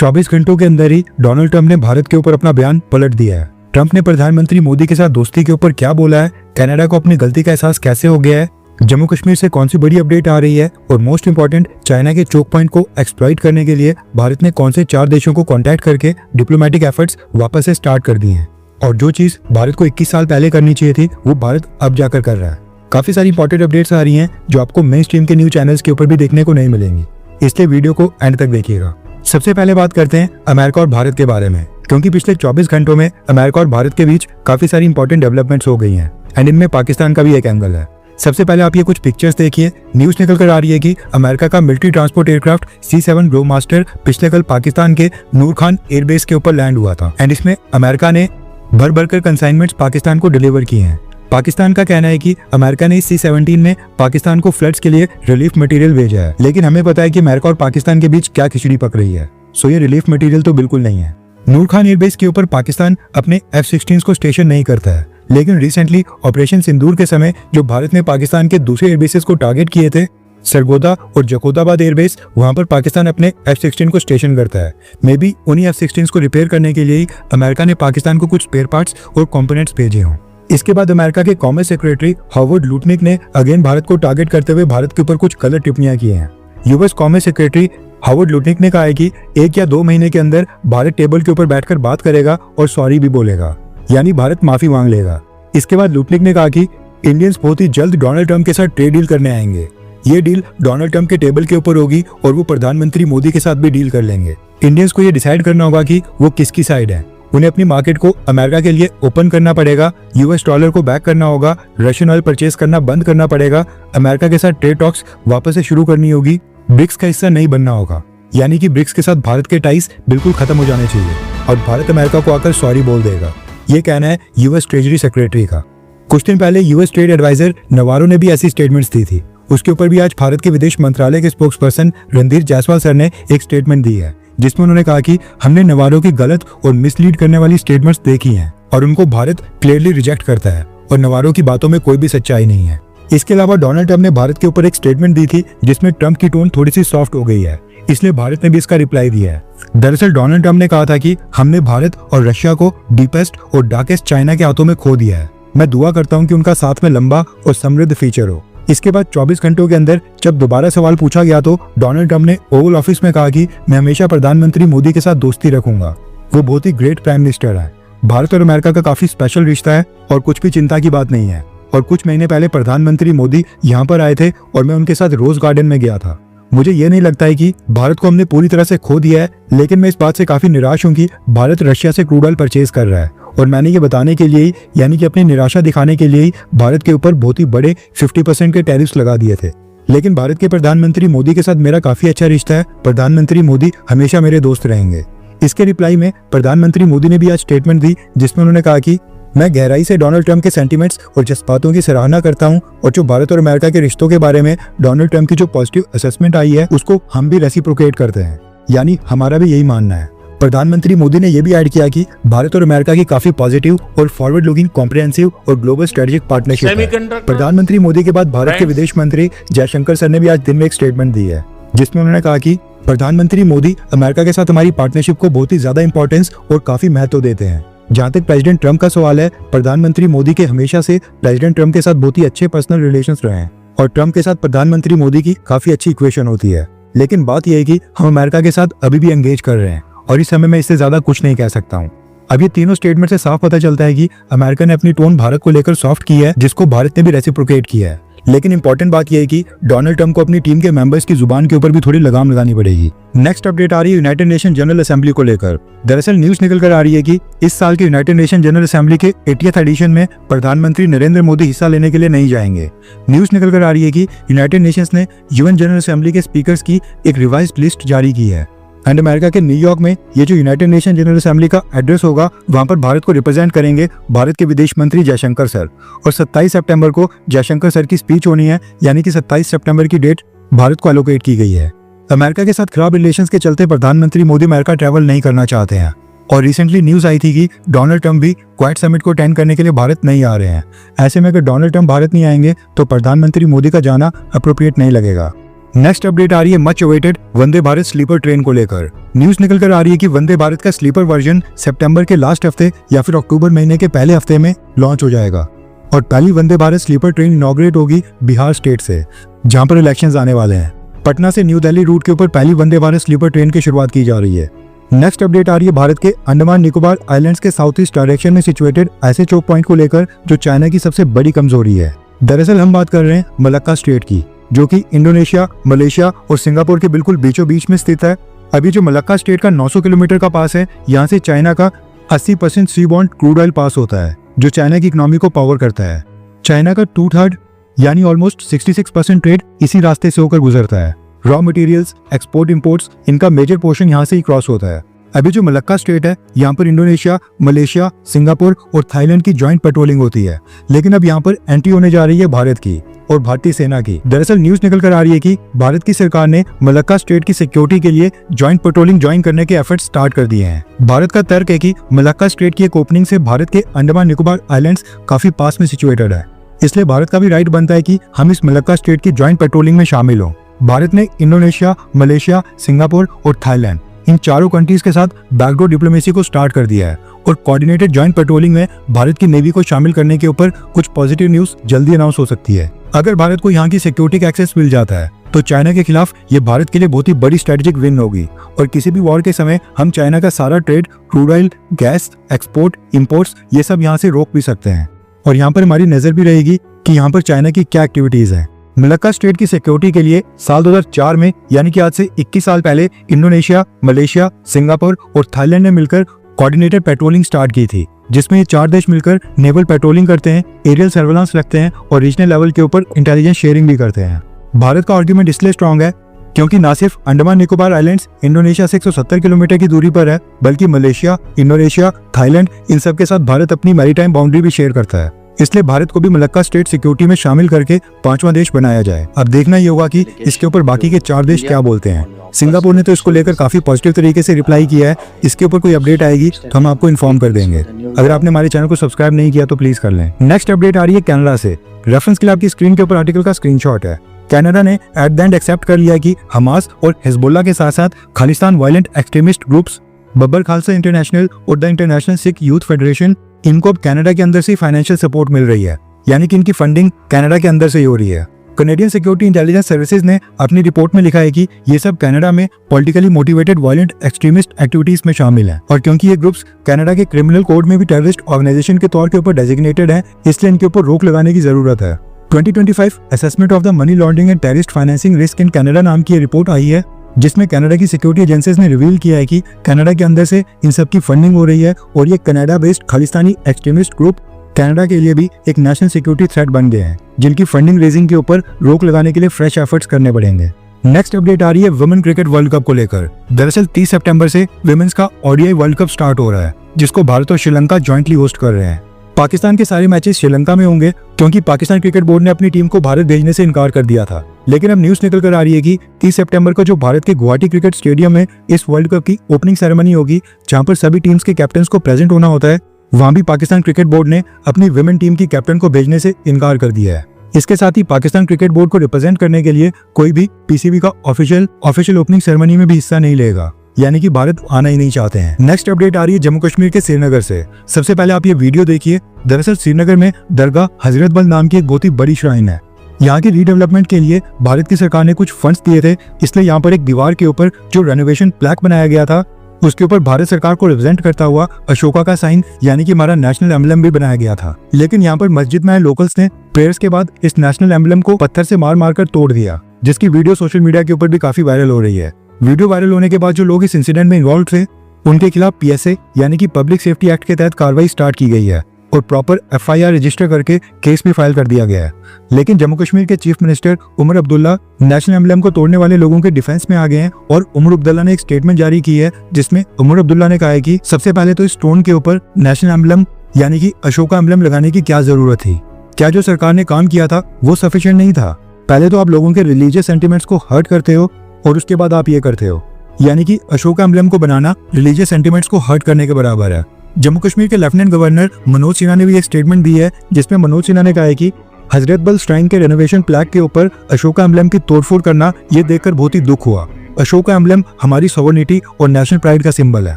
24 घंटों के अंदर ही डोनाल्ड ट्रंप ने भारत के ऊपर अपना बयान पलट दिया है। ट्रंप ने प्रधानमंत्री मोदी के साथ दोस्ती के ऊपर क्या बोला है, कनाडा को अपनी गलती का एहसास कैसे हो गया है, जम्मू कश्मीर से कौन सी बड़ी अपडेट आ रही है और मोस्ट इंपॉर्टेंट चाइना के चोक पॉइंट को एक्सप्लॉइट करने के लिए भारत ने कौन से 4 देशों को कॉन्टैक्ट करके डिप्लोमेटिक एफर्ट्स वापस से स्टार्ट कर दिए हैं और जो चीज भारत को 21 साल पहले करनी चाहिए थी वो भारत अब जाकर कर रहा है। काफी सारी इंपॉर्टेंट अपडेट्स आ रही हैं जो आपको मेन स्ट्रीम के न्यूज चैनल्स के ऊपर भी देखने को नहीं मिलेंगी, इसलिए वीडियो को एंड तक देखिएगा। सबसे पहले बात करते हैं अमेरिका और भारत के बारे में, क्योंकि पिछले 24 घंटों में अमेरिका और भारत के बीच काफी सारी इंपॉर्टेंट डेवलपमेंट्स हो गई हैं एंड इनमें पाकिस्तान का भी एक एंगल है। सबसे पहले आप ये कुछ पिक्चर्स देखिए। न्यूज निकल कर आ रही है कि अमेरिका का military transport aircraft C-7 Globemaster पिछले कल पाकिस्तान के नूर खान एयरबेस के ऊपर लैंड हुआ था एंड इसमें अमेरिका ने भर भर कर कंसाइनमेंट्स पाकिस्तान को डिलीवर किए हैं। पाकिस्तान का कहना है कि अमेरिका ने इस C-17 में पाकिस्तान को फ्लड्स के लिए रिलीफ मटेरियल भेजा है, लेकिन हमें पता है कि अमेरिका और पाकिस्तान के बीच क्या खिचड़ी पक रही है। सो ये रिलीफ मटेरियल तो बिल्कुल नहीं है। नूर खान एयरबेस के ऊपर पाकिस्तान अपने F-16 को स्टेशन नहीं करता है, लेकिन रिसेंटली ऑपरेशन सिंदूर के समय जो भारत ने पाकिस्तान के दूसरे एयरबेसेस को टारगेट किए थे, सरगोदा और जकोदाबाद एयरबेस, वहां पर पाकिस्तान अपने F-16 को स्टेशन करता है। मे बी उन्हीं F-16 को रिपेयर करने के लिए ही अमेरिका ने पाकिस्तान को कुछ स्पेयर पार्ट्स और कंपोनेंट्स भेजे हों। इसके बाद अमेरिका के कॉमर्स सेक्रेटरी हॉवर्ड लुटनिक ने अगेन भारत को टारगेट करते हुए भारत के ऊपर कुछ गलत टिप्पणियां की हैं। US commerce secretary Howard Lutnick ने कहा है कि 1 या 2 महीने के अंदर भारत टेबल के ऊपर बैठकर बात करेगा और सॉरी भी बोलेगा, यानी भारत माफी मांग लेगा। इसके बाद लुटनिक ने कहा कि इंडियंस बहुत ही जल्द डोनाल्ड ट्रंप के साथ ट्रेड डील करने आएंगे। ये डील डोनाल्ड ट्रंप के टेबल के ऊपर होगी और वो प्रधानमंत्री मोदी के साथ भी डील कर लेंगे। इंडियंस को ये डिसाइड करना होगा कि वो किसकी साइड है। उन्हें अपनी मार्केट को अमेरिका के लिए ओपन करना पड़ेगा, US डॉलर को बैक करना होगा, रशियन ऑयल परचेज करना बंद करना पड़ेगा, अमेरिका के साथ ट्रेड टॉक्स वापस से शुरू करनी होगी, ब्रिक्स का हिस्सा नहीं बनना होगा, यानी कि ब्रिक्स के साथ भारत के टाइज बिल्कुल खत्म हो जाने चाहिए और भारत अमेरिका को आकर सॉरी बोल देगा। ये कहना है US ट्रेजरी सेक्रेटरी का। कुछ दिन पहले US ट्रेड एडवाइजर नवारो ने भी ऐसी स्टेटमेंट्स दी थी। उसके ऊपर भी आज भारत के विदेश मंत्रालय के स्पोक्सपर्सन रणधीर जायसवाल सर ने एक स्टेटमेंट दी है, जिसमें उन्होंने कहा कि हमने नवारो की गलत और मिसलीड करने वाली स्टेटमेंट्स देखी हैं और उनको भारत क्लियरली रिजेक्ट करता है और नवारो की बातों में कोई भी सच्चाई नहीं है। इसके अलावा डोनाल्ड ट्रंप ने भारत के ऊपर एक स्टेटमेंट दी थी जिसमें ट्रंप की टोन थोड़ी सी सॉफ्ट हो गई है, इसलिए भारत ने भी इसका रिप्लाई दिया है। दरअसल डोनाल्ड ट्रंप ने कहा था कि हमने भारत और रशिया को डीपेस्ट और डार्केस्ट चाइना के हाथों में खो दिया है। मैं दुआ करता हूं कि उनका साथ में लंबा और समृद्ध फ्यूचर हो। इसके बाद 24 घंटों के अंदर जब दोबारा सवाल पूछा गया तो डोनाल्ड ट्रंप ने ओवल ऑफिस में कहा कि मैं हमेशा प्रधानमंत्री मोदी के साथ दोस्ती रखूंगा। वो बहुत ही ग्रेट प्राइम मिनिस्टर है। भारत और अमेरिका का काफी स्पेशल रिश्ता है और कुछ भी चिंता की बात नहीं है। और कुछ महीने पहले प्रधानमंत्री मोदी यहाँ पर आए थे और मैं उनके साथ रोज गार्डन में गया था। मुझे ये नहीं लगता है कि भारत को हमने पूरी तरह से खो दिया है, लेकिन मैं इस बात से काफी निराश हूँ कि भारत रशिया से क्रूड ऑयल परचेज कर रहा है और मैंने ये बताने के लिए ही, यानी कि अपनी निराशा दिखाने के लिए ही भारत के ऊपर बहुत ही बड़े 50% के टैरिफ्स लगा दिए थे। लेकिन भारत के प्रधानमंत्री मोदी के साथ मेरा काफी अच्छा रिश्ता है। प्रधानमंत्री मोदी हमेशा मेरे दोस्त रहेंगे। इसके रिप्लाई में प्रधानमंत्री मोदी ने भी आज स्टेटमेंट दी जिसमें उन्होंने कहा कि मैं गहराई से डोनाल्ड ट्रंप के सेंटिमेंट्स और जज्बातों की सराहना करता हूं और जो भारत और अमेरिका के रिश्तों के बारे में डोनाल्ड ट्रंप की जो पॉजिटिव असेसमेंट आई है उसको हम भी रेसिप्रोकेट करते हैं, यानी हमारा भी यही मानना है। प्रधानमंत्री मोदी ने यह भी ऐड किया कि भारत और अमेरिका की काफी पॉजिटिव और फॉरवर्ड लुकिंग कॉम्प्रिहेंसिव और ग्लोबल स्ट्रेटेजिक पार्टनरशिप है। प्रधानमंत्री मोदी के बाद भारत के विदेश मंत्री जयशंकर सर ने भी आज दिन में एक स्टेटमेंट दी है जिसमें उन्होंने कहा कि प्रधानमंत्री मोदी अमेरिका के साथ हमारी पार्टनरशिप को बहुत ही ज्यादा इंपॉर्टेंस और काफी महत्व देते हैं। जहां तक प्रेसिडेंट ट्रंप का सवाल है, प्रधानमंत्री मोदी के हमेशा से प्रेसिडेंट ट्रंप के साथ बहुत ही अच्छे पर्सनल रिलेशंस रहे हैं और ट्रंप के साथ प्रधानमंत्री मोदी की काफी अच्छी इक्वेशन होती है। लेकिन बात यह है कि हम अमेरिका के साथ अभी भी एंगेज कर रहे हैं और इस समय मैं इससे ज्यादा कुछ नहीं कह सकता हूँ। अब ये तीनों स्टेटमेंट से साफ पता चलता है कि अमेरिका ने अपनी टोन भारत को लेकर सॉफ्ट की है, जिसको भारत ने भी रेसिप्रोकेट किया है। लेकिन इंपॉर्टेंट बात यह है कि डोनाल्ड ट्रंप को अपनी टीम के मेंबर्स की जुबान के ऊपर भी थोड़ी लगाम लगानी पड़ेगी। नेक्स्ट अपडेट आ रही है यूनाइटेड नेशन जनरल असेंबली को लेकर। दरअसल न्यूज निकल कर आ रही है कि इस साल के यूनाइटेड नेशन जनरल असेंबली के 80th एडिशन में प्रधानमंत्री नरेंद्र मोदी हिस्सा लेने के लिए नहीं जाएंगे। न्यूज निकल कर आ रही है कि यूनाइटेड नेशंस ने यूएन जनरल असेंबली के स्पीकर्स की एक रिवाइज्ड लिस्ट जारी की है एंड अमेरिका के न्यूयॉर्क में ये जो यूनाइटेड नेशन जनरल असेंबली का एड्रेस होगा, वहां पर भारत को रिप्रेजेंट करेंगे भारत के विदेश मंत्री जयशंकर सर। और 27 सितंबर को जयशंकर सर की स्पीच होनी है, यानी कि 27 सितंबर की डेट भारत को एलोकेट की गई है। अमेरिका के साथ खराब रिलेशंस के चलते प्रधानमंत्री मोदी अमेरिका ट्रैवल नहीं करना चाहते हैं और रिसेंटली न्यूज आई थी कि डोनाल्ड ट्रंप भी क्वाड समिट को अटेंड करने के लिए भारत नहीं आ रहे हैं। ऐसे में अगर डोनाल्ड ट्रंप भारत नहीं आएंगे तो प्रधानमंत्री मोदी का जाना अप्रोप्रिएट नहीं लगेगा। नेक्स्ट अपडेट आ रही है much awaited Vande Bharat sleeper train को लेकर। न्यूज निकल कर आ रही है कि वंदे भारत का स्लीपर वर्जन सितंबर के लास्ट हफ्ते या फिर अक्टूबर महीने के पहले हफ्ते में लॉन्च हो जाएगा और पहली Vande Bharat sleeper train inaugurate होगी बिहार स्टेट से, जहां पर इलेक्शंस आने वाले हैं। पटना से न्यू दिल्ली रूट के ऊपर पहली वंदे भारत स्लीपर ट्रेन की शुरुआत की जा रही है। नेक्स्ट अपडेट आ रही है भारत के अंडमान निकोबार आइलैंड्स के साउथ ईस्ट डायरेक्शन में सिचुएटेड ऐसे चोक पॉइंट को लेकर जो चाइना की सबसे बड़ी कमजोरी है। दरअसल हम बात कर रहे हैं मलक्का स्ट्रेट की, जो कि इंडोनेशिया, मलेशिया और सिंगापुर के बिल्कुल बीचों बीच में स्थित है। अभी जो मलक्का स्ट्रेट का 900 किलोमीटर का पास है, यहाँ से चाइना का 80% सी बॉन्ड क्रूड ऑयल पास होता है, जो चाइना की इकोनॉमी को पावर करता है। चाइना का 2/3 यानी ऑलमोस्ट 66% ट्रेड इसी रास्ते से होकर गुजरता है। रॉ मटेरियल्स, एक्सपोर्ट इंपोर्ट्स, इनका मेजर पोर्शन यहाँ से ही क्रॉस होता है। अभी जो मलक्का स्ट्रेट है, यहाँ पर इंडोनेशिया, मलेशिया, सिंगापुर और थाईलैंड की जॉइंट पेट्रोलिंग होती है, लेकिन अब यहाँ पर एंट्री होने जा रही है भारत की और भारतीय सेना की। दरअसल न्यूज निकल कर आ रही है कि भारत की सरकार ने मलक्का स्ट्रेट की सिक्योरिटी के लिए जॉइंट पेट्रोलिंग ज्वाइन करने के एफर्ट स्टार्ट कर दिए हैं। भारत का तर्क है कि मलक्का स्ट्रेट की एक ओपनिंग से भारत के अंडमान निकोबार आइलैंड्स काफी पास में सिचुएटेड है, इसलिए भारत का भी राइट बनता है कि हम इस मलक्का स्ट्रेट की जॉइंट पेट्रोलिंग में शामिल हों। भारत ने इंडोनेशिया, मलेशिया, सिंगापुर और थाईलैंड इन चारों कंट्रीज के साथ बैकडोर डिप्लोमेसी को स्टार्ट कर दिया है और कोऑर्डिनेटेड जॉइंट पेट्रोलिंग में भारत की नेवी को शामिल करने के ऊपर कुछ पॉजिटिव न्यूज जल्दी अनाउंस हो सकती है। अगर भारत को यहाँ की सिक्योरिटी का एक्सेस मिल जाता है तो चाइना के खिलाफ ये भारत के लिए बहुत ही बड़ी स्ट्रेटेजिक विन होगी और किसी भी वॉर के समय हम चाइना का सारा trade, crude oil, gas, export, imports ये सब यहाँ से रोक भी सकते हैं और यहाँ पर हमारी नजर भी रहेगी कि यहाँ पर चाइना की क्या एक्टिविटीज है। मलक्का स्ट्रेट की सिक्योरिटी के लिए साल 2004 में यानी कि आज से 21 साल पहले इंडोनेशिया, मलेशिया, सिंगापुर और थाईलैंड ने मिलकर कोऑर्डिनेटेड पेट्रोलिंग स्टार्ट की थी, जिसमें ये 4 देश मिलकर नेवल पेट्रोलिंग करते हैं, एरियल सर्वेलेंस रखते हैं और रीजनल लेवल के ऊपर इंटेलिजेंस शेयरिंग भी करते हैं। भारत का आर्ग्यूमेंट इसलिए स्ट्रॉन्ग है क्योंकि न सिर्फ अंडमान निकोबार आइलैंड्स इंडोनेशिया से 170 किलोमीटर की दूरी पर है, बल्कि मलेशिया, इंडोनेशिया, थाईलैंड इन सब के साथ भारत अपनी मैरीटाइम बाउंड्री भी शेयर करता है। इसलिए भारत को भी मलक्का स्ट्रेट सिक्योरिटी में शामिल करके 5वां देश बनाया जाए। अब देखना ये होगा कि इसके ऊपर बाकी के 4 देश क्या बोलते हैं। सिंगापुर ने तो इसको लेकर काफी पॉजिटिव तरीके से रिप्लाई किया है। इसके ऊपर कोई अपडेट आएगी तो हम आपको इन्फॉर्म कर देंगे। अगर आपने हमारे चैनल को सब्सक्राइब नहीं किया तो प्लीज कर लें। नेक्स्ट अपडेट आ रही है कनाडा से। रेफरेंस के लिए आपकी स्क्रीन के ऊपर आर्टिकल का स्क्रीनशॉट है। कनाडा ने एट द एंड एक्सेप्ट कर लिया कि हमास और हिजबुल्लाह के साथ साथ Khalistan violent extremist groups, Babbar Khalsa International और the International Sikh Youth Federation, इनको अब कनाडा के अंदर से फाइनेंशियल सपोर्ट मिल रही है, यानी कि इनकी फंडिंग कनाडा के अंदर से ही हो रही है। कनेडियन सिक्योरिटी इंटेलिजेंस सर्विसेज ने अपनी रिपोर्ट में लिखा है कि ये सब कनाडा में politically motivated violent extremist activities में शामिल हैं और क्योंकि ये ग्रुप्स कनाडा के क्रिमिनल कोड में भी टेररिस्ट ऑर्गेनाइजेशन के तौर के ऊपर डेजिग्नेटेड हैं, इसलिए इनके ऊपर रोक लगाने की जरूरत है। 2025 assessment of the money laundering and terrorist financing risk in Canada नाम की रिपोर्ट आई है, जिसमें कनाडा की सिक्योरिटी एजेंसीज ने रिवील किया है कि कनाडा के अंदर से इन सब की फंडिंग हो रही है और ये Canada based Khalistani extremist group Canada के लिए भी एक नेशनल सिक्योरिटी थ्रेट बन गए हैं, जिनकी फंडिंग रेजिंग के ऊपर रोक लगाने के लिए फ्रेश एफर्ट्स करने पड़ेंगे। नेक्स्ट अपडेट आ रही है वुमेन क्रिकेट वर्ल्ड कप को लेकर। दरअसल 30 सितंबर से विमेंस का ओडीआई वर्ल्ड कप स्टार्ट हो रहा है, जिसको भारत और श्रीलंका जॉइंटली होस्ट कर रहे हैं। पाकिस्तान के सारे मैचेस श्रीलंका में होंगे क्योंकि पाकिस्तान क्रिकेट बोर्ड ने अपनी टीम को भारत भेजने से इनकार कर दिया था, लेकिन अब न्यूज निकल कर आ रही है कि 30 सितंबर को जो भारत के गुवाहाटी क्रिकेट स्टेडियम में इस वर्ल्ड कप की ओपनिंग सेरेमनी होगी, जहां पर सभी टीम्स के कैप्टन को प्रेजेंट होना होता है, वहां भी पाकिस्तान क्रिकेट बोर्ड ने अपनी विमेन टीम की कैप्टन को भेजने से इनकार कर दिया है। इसके साथ ही पाकिस्तान क्रिकेट बोर्ड को रिप्रेजेंट करने के लिए कोई भी पीसीबी का ऑफिशियल ओपनिंग सेरेमनी में भी हिस्सा नहीं लेगा, यानी कि भारत आना ही नहीं चाहते हैं। नेक्स्ट अपडेट आ रही है जम्मू कश्मीर के श्रीनगर से। सबसे पहले आप ये वीडियो देखिए। दरअसल श्रीनगर में दरगाह हजरत बल नाम की एक बहुत ही बड़ी श्राइन है। यहाँ की रीडेवलपमेंट के लिए भारत की सरकार ने कुछ फंड्स दिए थे, इसलिए यहाँ पर एक दीवार के ऊपर जो रेनोवेशन प्लैक बनाया गया था, उसके ऊपर भारत सरकार को रिप्रेजेंट करता हुआ अशोका का साइन यानी कि हमारा नेशनल एम्बलम भी बनाया गया था। लेकिन यहाँ पर मस्जिद में आए लोकल्स ने प्रेयर्स के बाद इस नेशनल एम्बलम को पत्थर से मार मार कर तोड़ दिया, जिसकी वीडियो सोशल मीडिया के ऊपर भी काफी वायरल हो रही है। वीडियो वायरल होने के बाद जो लोग इस इंसिडेंट में इन्वॉल्व थे, उनके खिलाफ पीएसए यानी कि पब्लिक सेफ्टी एक्ट के तहत कार्रवाई स्टार्ट की गई है और प्रॉपर एफआईआर रजिस्टर करके केस भी फाइल कर दिया गया है। लेकिन जम्मू कश्मीर के chief minister Omar Abdullah national emblem को तोड़ने वाले लोगों के डिफेंस में आ गए हैं और उमर अब्दुल्ला ने एक स्टेटमेंट जारी की है, जिसमें उमर अब्दुल्ला ने कहा है कि सबसे पहले तो इस स्टोन के ऊपर नेशनल एम्बलम यानी कि अशोका एम्बलम लगाने की क्या जरूरत थी। क्या जो सरकार ने काम किया था वो सफिशिएंट नहीं था? पहले तो आप लोगों के रिलीजियस सेंटिमेंट्स को हर्ट करते हो और उसके बाद आप ये करते हो, यानी कि अशोका एम्बलम को बनाना रिलीजियस सेंटिमेंट्स को हर्ट करने के बराबर है। जम्मू कश्मीर के लेफ्टिनेंट गवर्नर मनोज सिन्हा ने भी एक स्टेटमेंट दी है, जिसमें मनोज सिन्हा ने कहा है कि हजरत बल श्राइन के रेनोवेशन प्लैक के ऊपर अशोका एम्बलम की तोड़फोड़ करना ये देखकर बहुत ही दुख हुआ। अशोका एम्बलम हमारी सॉवरेनिटी और नेशनल प्राइड का सिंबल है।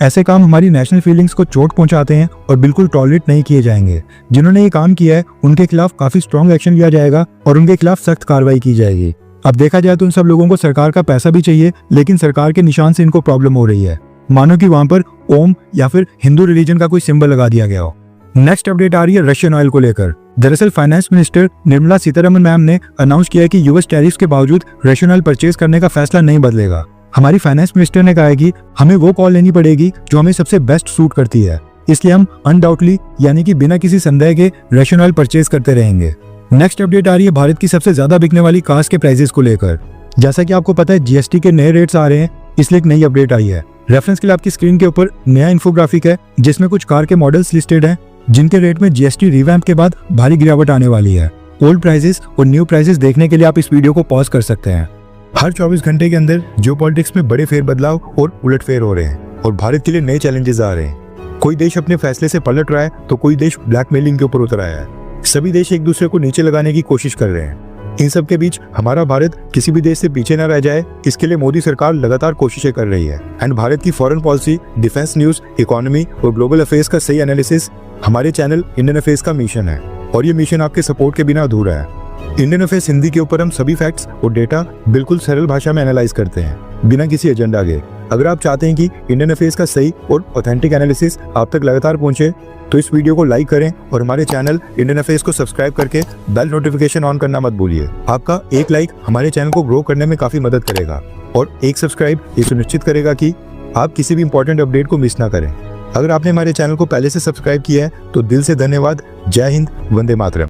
ऐसे काम हमारी नेशनल फीलिंग्स को चोट पहुंचाते हैं और बिल्कुल टॉलरेट नहीं किए जाएंगे। जिन्होंने ये काम किया है उनके खिलाफ काफी स्ट्रॉन्ग एक्शन लिया जाएगा और उनके खिलाफ सख्त कार्रवाई की जाएगी। अब देखा जाए तो उन सब लोगों को सरकार का पैसा भी चाहिए, लेकिन सरकार के निशान से इनको प्रॉब्लम हो रही है। मानो कि वहां पर ओम या फिर हिंदू रिलीजन का कोई सिंबल लगा दिया गया हो। नेक्स्ट अपडेट आ रही है रशियन ऑयल को लेकर। दरअसल finance minister Nirmala Sitharaman ma'am ने अनाउंस किया है कि यूएस टैरिफ्स के बावजूद रशियन ऑयल परचेज करने का फैसला नहीं बदलेगा। हमारी फाइनेंस मिनिस्टर ने कहा है कि हमें वो कॉल लेनी पड़ेगी जो हमें सबसे बेस्ट सूट करती है, इसलिए हम अनडाउटली यानी कि बिना किसी संदेह के रशियन ऑयल परचेज करते रहेंगे। नेक्स्ट अपडेट आ रही है भारत की सबसे ज्यादा बिकने वाली कार्स के प्राइसेस को लेकर। जैसा कि आपको पता है जीएसटी के नए रेट्स आ रहे हैं, इसलिए एक नई अपडेट आई है। रेफरेंस के लिए आपकी स्क्रीन के ऊपर नया इन्फोग्राफिक है जिसमें कुछ कार के मॉडल्स लिस्टेड हैं जिनके रेट में जीएसटी रिवैम्प के बाद भारी गिरावट आने वाली है। ओल्ड प्राइसेस और न्यू प्राइसेस देखने के लिए आप इस वीडियो को पॉज कर सकते हैं। हर 24 घंटे के अंदर जियोपॉलिटिक्स में बड़े फेरबदलाव और उलटफेर हो रहे हैं और भारत के लिए नए चैलेंजेस आ रहे हैं। कोई देश अपने फैसले से पलट रहा है तो कोई देश ब्लैकमेलिंग के ऊपर उतर आया है। सभी देश एक दूसरे को नीचे लगाने की कोशिश कर रहे हैं। इन सब के बीच हमारा भारत किसी भी देश से पीछे न रह जाए, इसके लिए मोदी सरकार लगातार कोशिशें कर रही है। एंड भारत की foreign policy, defence news, economy और ग्लोबल अफेयर्स का सही एनालिसिस हमारे चैनल इंडियन अफेयर्स का मिशन है और ये मिशन आपके सपोर्ट के बिना अधूरा है। इंडियन अफेयर्स हिंदी के ऊपर हम सभी फैक्ट्स और डेटा बिल्कुल सरल भाषा में एनालाइज करते हैं, बिना किसी एजेंडा के। अगर आप चाहते हैं कि इंडियन अफेयर्स का सही और ऑथेंटिक एनालिसिस आप तक लगातार पहुंचे तो इस वीडियो को लाइक करें और हमारे चैनल इंडियन अफेयर्स को सब्सक्राइब करके बेल नोटिफिकेशन ऑन करना मत भूलिए। आपका एक लाइक हमारे चैनल को ग्रो करने में काफी मदद करेगा और एक सब्सक्राइब ये सुनिश्चित करेगा कि आप किसी भी इंपॉर्टेंट अपडेट को मिस ना करें। अगर आपने हमारे चैनल को पहले से सब्सक्राइब किया है तो दिल से धन्यवाद। जय हिंद, वंदे मातरम।